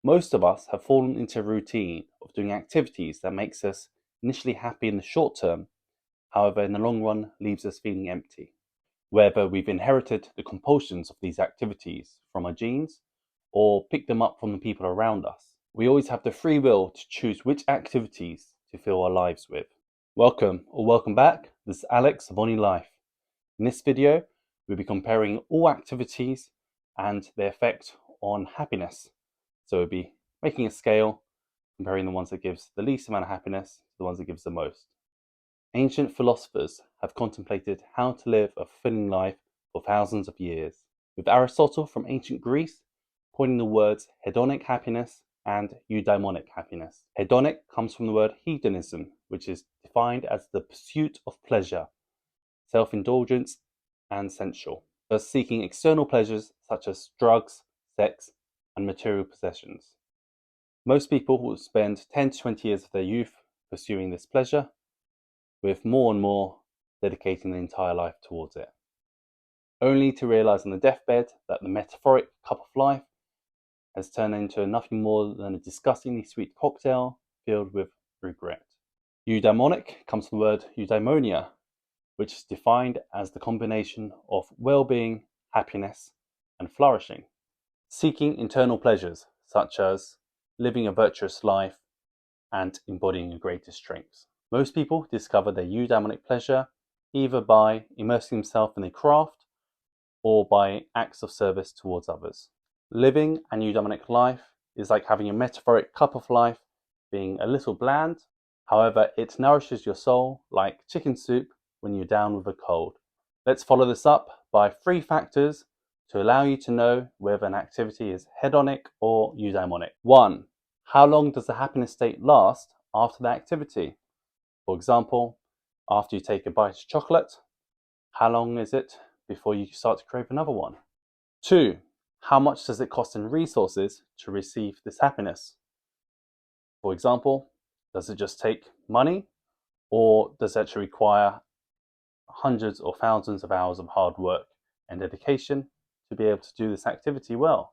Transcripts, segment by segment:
Most of us have fallen into a routine of doing activities that makes us initially happy in the short term, however in the long run leaves us feeling empty. Whether we've inherited the compulsions of these activities from our genes or picked them up from the people around us, we always have the free will to choose which activities to fill our lives with. Welcome or welcome back, this is Alex of ONILIFE. In this video, we'll be comparing all activities and their effect on happiness. So we'll be making a scale, comparing the ones that gives the least amount of happiness to the ones that gives the most. Ancient philosophers have contemplated how to live a fulfilling life for thousands of years, with Aristotle from ancient Greece coining the words hedonic happiness and eudaimonic happiness. Hedonic comes from the word hedonism, which is defined as the pursuit of pleasure, self-indulgence, and sensual, thus seeking external pleasures such as drugs, sex, and material possessions. Most people will spend 10 to 20 years of their youth pursuing this pleasure, with more and more dedicating their entire life towards it, only to realize on the deathbed that the metaphoric cup of life has turned into nothing more than a disgustingly sweet cocktail filled with regret. Eudaimonic comes from the word eudaimonia, which is defined as the combination of well-being, happiness, and flourishing, seeking internal pleasures such as living a virtuous life and embodying your greatest strengths. Most people discover their eudaimonic pleasure either by immersing themselves in a craft or by acts of service towards others. Living an eudaimonic life is like having a metaphoric cup of life being a little bland, however it nourishes your soul like chicken soup when you're down with a cold. Let's follow this up by 3 factors to allow you to know whether an activity is hedonic or eudaimonic. 1. How long does the happiness state last after the activity? For example, after you take a bite of chocolate, how long is it before you start to crave another one? 2. How much does it cost in resources to receive this happiness? For example, does it just take money, or does it actually require hundreds or thousands of hours of hard work and dedication to be able to do this activity well?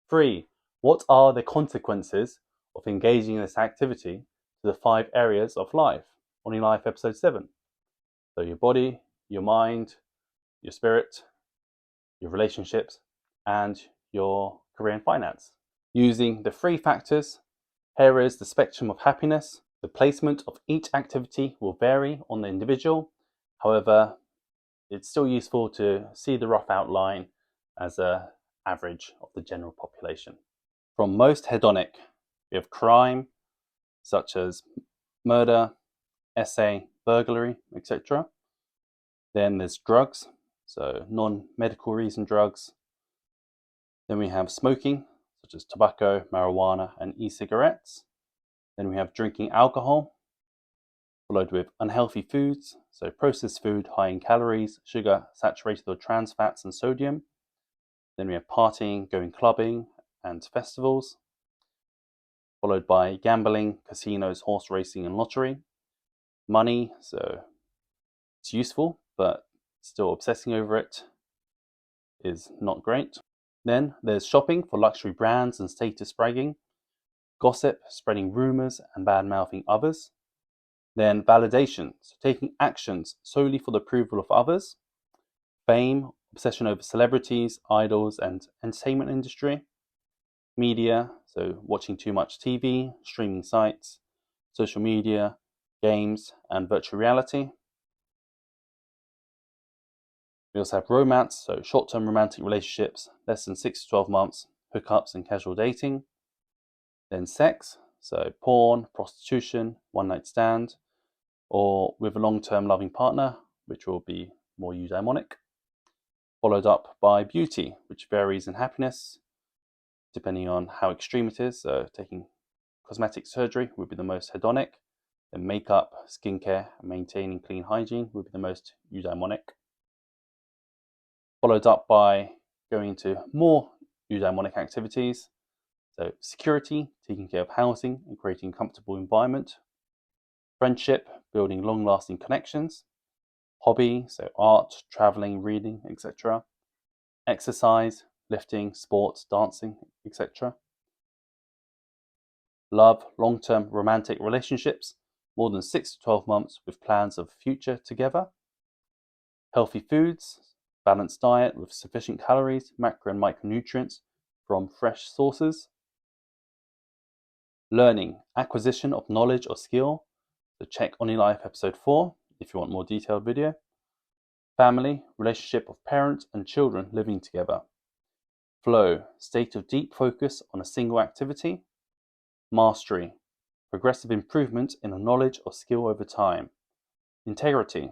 3. What are the consequences of engaging in this activity to the 5 areas of life? ONILIFE episode 7. So your body, your mind, your spirit, your relationships, and your career and finance. Using the 3 factors, here is the spectrum of happiness. The placement of each activity will vary on the individual. However, it's still useful to see the rough outline as an average of the general population. From most hedonic, we have crime, such as murder, essay, burglary, etc. Then there's drugs, so non-medical reason drugs. Then we have smoking, such as tobacco, marijuana, and e-cigarettes. Then we have drinking alcohol, followed with unhealthy foods, so processed food high in calories, sugar, saturated or trans fats, and sodium. Then we have partying, going clubbing, and festivals, followed by gambling, casinos, horse racing, and lottery. Money, so it's useful, but still obsessing over it is not great. Then there's shopping for luxury brands and status bragging, gossip, spreading rumors and bad-mouthing others. Then validation, so taking actions solely for the approval of others. Fame, obsession over celebrities, idols, and entertainment industry. Media, so watching too much TV, streaming sites, social media, games, and virtual reality. We also have romance, so short-term romantic relationships, less than 6 to 12 months, hookups and casual dating. Then sex, so porn, prostitution, one-night stand, or with a long-term loving partner, which will be more eudaimonic. Followed up by beauty, which varies in happiness, depending on how extreme it is. So taking cosmetic surgery would be the most hedonic. Then makeup, skincare, and maintaining clean hygiene would be the most eudaimonic. Followed up by going into more eudaimonic activities. So security, taking care of housing and creating a comfortable environment. Friendship, building long-lasting connections. Hobby, so art, traveling, reading, etc. Exercise, lifting, sports, dancing, etc. love, long-term romantic relationships, more than 6 to 12 months with plans of future together. Healthy foods, balanced diet with sufficient calories, macro and micronutrients from fresh sources. Learning, acquisition of knowledge or skill. So check ONILIFE episode 4 if you want more detailed video. Family, relationship of parents and children living together. Flow, state of deep focus on a single activity. Mastery, progressive improvement in a knowledge or skill over time. Integrity,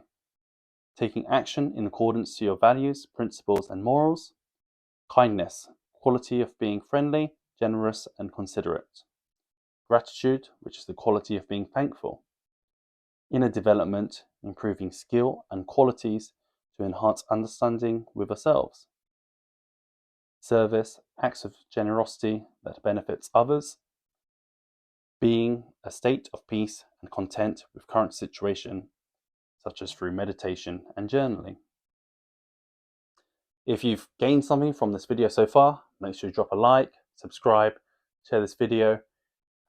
taking action in accordance to your values, principles, and morals. Kindness, quality of being friendly, generous, and considerate. Gratitude, which is the quality of being thankful. Inner development, improving skill and qualities to enhance understanding with ourselves. Service, acts of generosity that benefits others. Being, a state of peace and content with current situation, such as through meditation and journaling. If you've gained something from this video so far, make sure you drop a like, subscribe, share this video,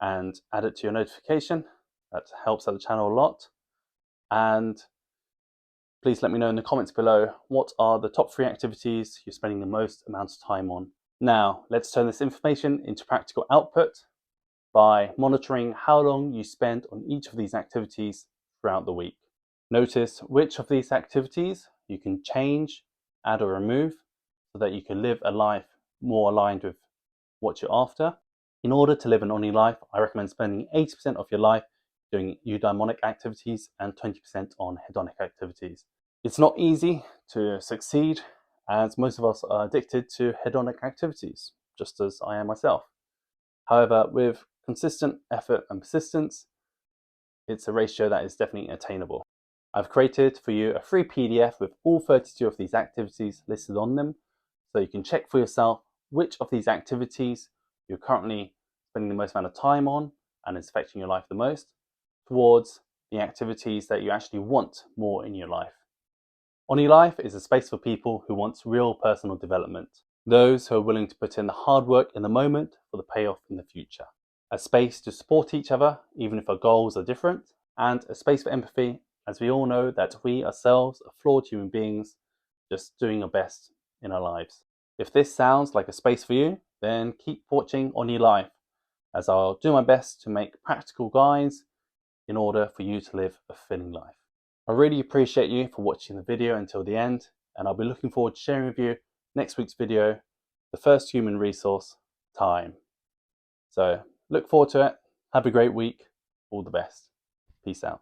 and add it to your notification. That helps out the channel a lot. And please let me know in the comments below, what are the top 3 activities you're spending the most amount of time on? Now, let's turn this information into practical output by monitoring how long you spend on each of these activities throughout the week. Notice which of these activities you can change, add or remove so that you can live a life more aligned with what you're after. In order to live an ONI life, I recommend spending 80% of your life doing eudaimonic activities and 20% on hedonic activities. It's not easy to succeed, as most of us are addicted to hedonic activities, just as I am myself. However, with consistent effort and persistence, it's a ratio that is definitely attainable. I've created for you a free PDF with all 32 of these activities listed on them, so you can check for yourself which of these activities you're currently spending the most amount of time on and is affecting your life the most, towards the activities that you actually want more in your life. ONILIFE is a space for people who want real personal development, those who are willing to put in the hard work in the moment for the payoff in the future. A space to support each other, even if our goals are different, and a space for empathy, as we all know that we ourselves are flawed human beings, just doing our best in our lives. If this sounds like a space for you, then keep watching ONILIFE, as I'll do my best to make practical guides in order for you to live a fulfilling life. I really appreciate you for watching the video until the end, and I'll be looking forward to sharing with you next week's video, the first human resource, time. So look forward to it. Have a great week. All the best. Peace out.